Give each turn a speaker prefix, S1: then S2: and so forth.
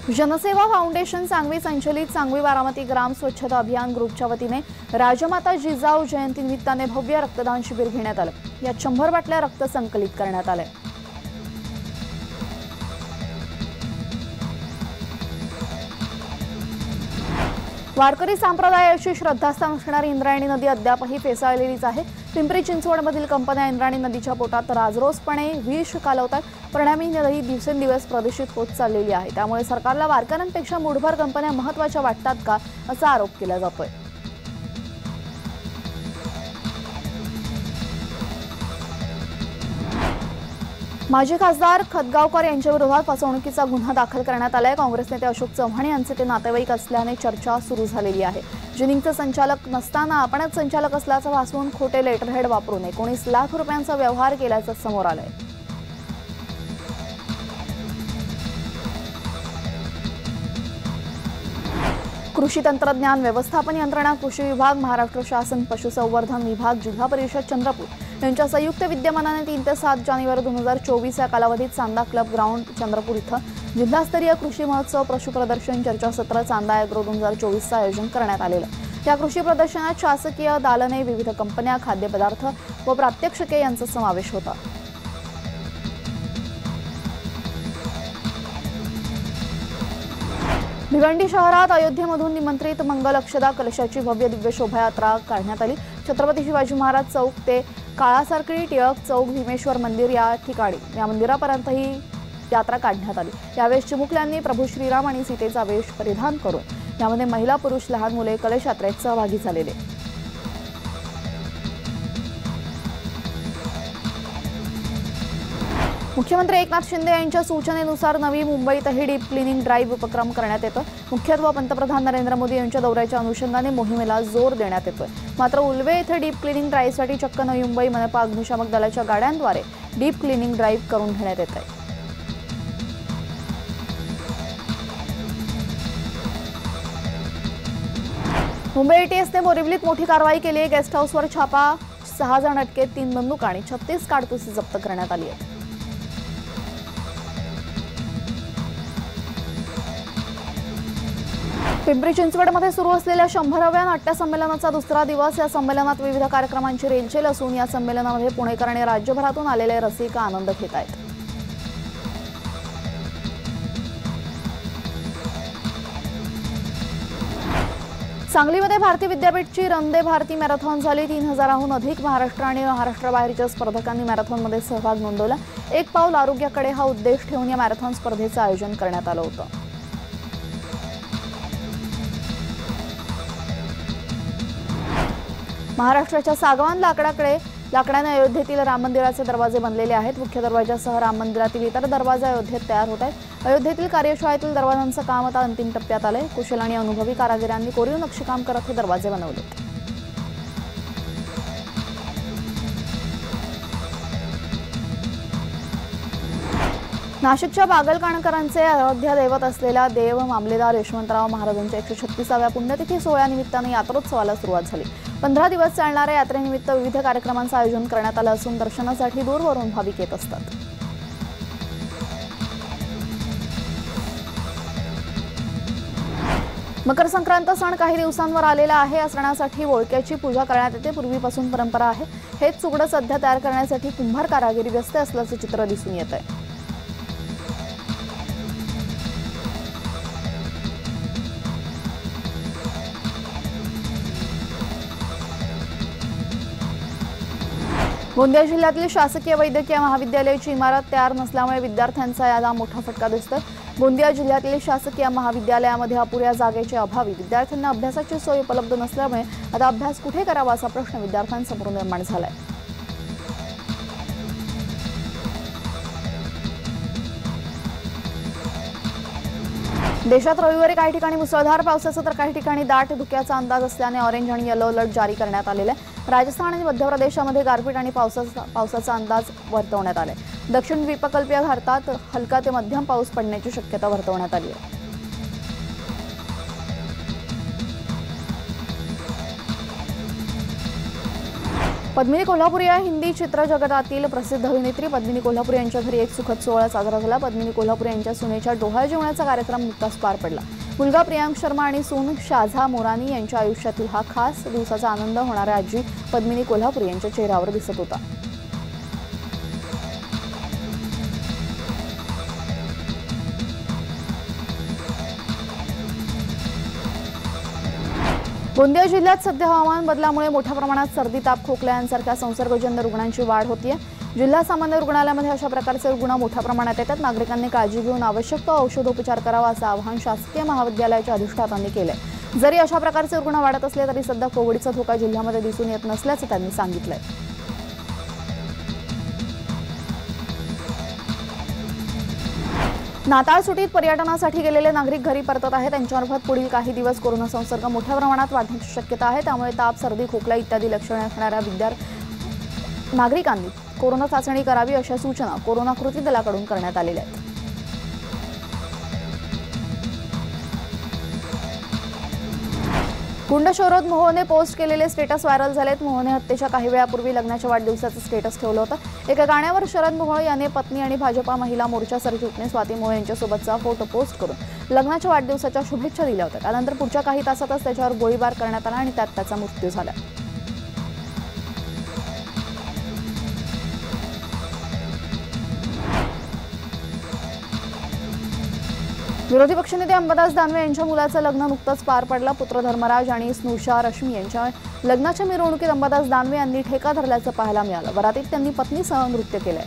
S1: जनसेवा फाउंडेशन सांगवी संचलित सांगवी बारामती ग्राम स्वच्छता अभियान ग्रुपच्या वतीने राजमाता जिजाऊ जयंती निमित्ताने भव्य रक्तदान शिबिर घेण्यात आले। यात 100 बाटल्या रक्त संकलित करण्यात आले। वारकरी संप्रदायाची श्रद्धास्थान असणारी इंद्रायणी नदी अद्यापही फेसाळलेलीच आहे। पिंपरी चिंचवडमधील कंपन्या इंद्रायणी नदीच्या पोटात राजरोसपणे विष कालवतात। परिणामी नदी दिवसेंदिवस प्रदूषित होत चाललेली आहे। त्यामुळे सरकारला वारकऱ्यांपेक्षा मूठभर कंपन्या महत्त्वाच्या वाटतात का असा आरोप केला जातोय। माजी खासदार खतगावकर यांच्या विरोधात फसवणुकीचा गुन्हा दाखल करण्यात आलाय। काँग्रेस नेते अशोक चव्हाण यांचे ते नातेवाईक असल्याने चर्चा सुरू झालेली आहे। जिनिंगचे संचालक नसताना आपणच संचालक असल्याचं भासवून खोटे लेटरहेड वापरून 19 लाख रुपयांचा व्यवहार केल्याचं समोर आलंय। कृषी तंत्रज्ञान व्यवस्थापन यंत्रणा कृषी विभाग महाराष्ट्र शासन पशुसंवर्धन विभाग जिल्हा परिषद चंद्रपूर यांच्या संयुक्त विद्यमानाने 3 ते 7 जानेवारी 2024 या कालावधीत चांदा क्लब ग्राउंड चंद्रपूर इथं जिल्हास्तरीय कृषी महोत्सव पशु प्रदर्शन चर्चासत्र चांदा एग्रो 2024 चं आयोजन करण्यात आलेलं। या कृषी प्रदर्शनात शासकीय दालने विविध कंपन्या खाद्यपदार्थ व प्रात्यक्षिके यांचा समावेश होता। भिवंडी शहरात अयोध्येमधून निमंत्रित मंगल अक्षदा कलशाची भव्य दिव्य शोभायात्रा काढण्यात आली। छत्रपती शिवाजी महाराज चौक ते काळासारखी टिळक चौक भीमेश्वर मंदिर या ठिकाणी या मंदिरापर्यंत ही यात्रा काढण्यात आली। यावेळी चिमुकल्यांनी प्रभू श्रीराम आणि सीतेचा वेश परिधान करून यामध्ये महिला पुरुष लहान मुले कलश यात्रेत सहभागी झालेले। मुख्यमंत्री एकनाथ शिंदे यांच्या सूचनेनुसार नवी मुंबईतही डीप क्लिनिंग ड्राईव्ह उपक्रम करण्यात येतो। मुख्यत्वे पंतप्रधान नरेंद्र मोदी यांच्या दौऱ्याच्या अनुषंगाने मोहिमेला जोर देण्यात येतोय। मात्र उल्वे येथे डीप क्लिनिंग ड्राईव्हसाठी चक्क नवी मुंबई मनपा अग्निशामक दलाच्या गाड्यांद्वारे डीप क्लिनिंग ड्राईव्ह करून घेण्यात येत आहे। मुंबई एटीएसने बोरिवलीत मोठी कारवाई केली आहे। गेस्ट हाऊसवर छापा 6 जण अटकेत 3 बंदूक आणि 36 काडतुसी जप्त करण्यात आली आहेत। पिंपरी चिंचवडमध्ये सुरू असलेल्या 100व्या नाट्य संमेलनाचा दुसरा दिवस। या संमेलनात विविध कार्यक्रमांची रेलचेल असून या संमेलनामध्ये पुणेकर आणि राज्यभरातून आलेले रसिक आनंद घेत आहेत। सांगलीमध्ये भारती विद्यापीठची वंदे भारती मॅरेथॉन झाली। 3000हून अधिक महाराष्ट्र आणि महाराष्ट्राबाहेरच्या स्पर्धकांनी मॅरेथॉनमध्ये सहभाग नोंदवला। एक पाऊल आरोग्याकडे हा उद्देश ठेवून या मॅरेथॉन स्पर्धेचं आयोजन करण्यात आलं होतं। महाराष्ट्राच्या सागवान लाकडाने अयोध्येतील राम मंदिराचे दरवाजे बनलेले आहेत। मुख्य दरवाजासह राम मंदिरातील इतर दरवाजे अयोध्येत तयार होत आहेत। अयोध्येतील कार्यशाळेतील दरवाजांचं काम आता अंतिम टप्प्यात आलंय। कुशल आणि अनुभवी कारागिरांनी कोरीव नक्षीकाम करत हे दरवाजे बनवले। नाशिकच्या बागलकाणकरांचे आराध्य दैवत असलेल्या देव मामलेदार यशवंतराव महाराजांच्या 136व्या पुण्यतिथी सोहळ्यानिमित्ताने यात्रोत्सवाला सुरुवात झाली। 15 दिवस चालणाऱ्या यात्रेनिमित्त विविध कार्यक्रमांचं आयोजन करण्यात आलं असून दर्शनासाठी दूरवरून भाविक येत असतात। मकर संक्रांत सण काही दिवसांवर आलेला आहे। या सणासाठी वोळक्याची पूजा करण्यात येते। पूर्वीपासून परंपरा आहे। हेच सुगडं सध्या तयार करण्यासाठी कुंभार कारागिरी व्यस्त असल्याचे चित्र दिसून येत आहे। गोंदिया जिल्ह्यातील शासकीय वैद्यकीय महाविद्यालयाची इमारत तयार नसल्यामुळे विद्यार्थ्यांचा याला मोठा फटका दिसतोय। गोंदिया जिल्ह्यातील शासकीय महाविद्यालयामध्ये अपुऱ्या जागेच्या अभावी विद्यार्थ्यांना अभ्यासाची सोय उपलब्ध नसल्यामुळे आता अभ्यास कुठे करावा असा प्रश्न विद्यार्थ्यांसमोर निर्माण झालाय। देशात रविवारी काही ठिकाणी मुसळधार पावसाचा तर काही ठिकाणी दाट धुक्याचा अंदाज असल्याने ऑरेंज आणि येलो अलर्ट जारी करण्यात आलेला आहे। राजस्थान आणि मध्य प्रदेशामध्ये गारपीट आणि पावसाचा अंदाज वर्तवण्यात आलाय। दक्षिण द्वीपकल्पीय भारतात हलका ते मध्यम पाऊस पडण्याची शक्यता वर्तवण्यात आली आहे। पद्मिनी कोल्हापुरे या हिंदी चित्रजगतातील प्रसिद्ध अभिनेत्री पद्मिनी कोल्हापुरे यांच्या घरी एक सुखद सोहळा साजरा झाला। पद्मिनी कोल्हापुरे यांच्या सुनेच्या डोहाळे जेवणाचा कार्यक्रम नुकताच पार पडला। मुलगा प्रियांक शर्मा आणि सून शाझा मोरानी यांच्या आयुष्यातील हा खास दिवसाचा आनंद होणाऱ्या आजी पद्मिनी कोल्हापुरे यांच्या चेहऱ्यावर दिसत होता। गोंदिया जिल्ह्यात सध्या हवामान बदलामुळे मोठ्या प्रमाणात सर्दी, ताप, खोकला यांसारख्या संसर्गजन्य रुग्णांची वाढ होतीये। जिल्हा सामान्य रुग्णालयामध्ये अशा प्रकारचे रुग्ण मोठ्या प्रमाणात येतात। नागरिकांनी काळजी घेऊन आवश्यक तो औषधोपचार करावा असं आवाहन शासकीय महाविद्यालयाच्या अधिष्ठातांनी केलंय। जरी अशा प्रकारचे रुग्ण वाढत असले तरी सध्या कोविडचा धोका जिल्ह्यामध्ये दिसून येत नसल्याचं त्यांनी सांगितलंय। नाताळ सुटीत पर्यटनासाठी गेलेले नागरिक घरी परतत आहेत। त्यांच्यामार्फत पुढील काही दिवस कोरोना संसर्ग मोठ्या प्रमाणात वाढण्याची शक्यता आहे। त्यामुळे ताप, सर्दी, खोकला इत्यादी लक्षणे असणाऱ्या नागरिकांनी कोरोना चाचणी करावी अशा सूचना कोरोना कृती दलाकडून करण्यात आलेल्या आहेत। गुंड शौरद मोहोने पोस्ट केलेले स्टेटस व्हायरल झालेत। मोहोने हत्येच्या काही वेळापूर्वी लग्नाच्या वाढदिवसाचं स्टेटस ठेवलं होतं। एका गाण्यावर शरद मोहोळ याने पत्नी आणि भाजपा महिला मोर्चा सरचिटणीस स्वाती मोहोळ यांच्यासोबतचा फोटो पोस्ट करून लग्नाच्या वाढदिवसाच्या शुभेच्छा दिल्या होत्या। त्यानंतर पुढच्या काही तासातच त्याच्यावर गोळीबार करण्यात आला आणि त्यात त्याचा मृत्यू झाला। विरोधी पक्षनेते अंबादास दानवे यांच्या मुलाचं लग्न नुकतंच पार पडलं। पुत्र धर्मराज आणि स्नुषा रश्मी यांच्या लग्नाच्या मिरवणुकीत अंबादास दानवे यांनी ठेका धरल्याचं पाहायला मिळालं। वरातीत त्यांनी पत्नीसह नृत्य केलंय।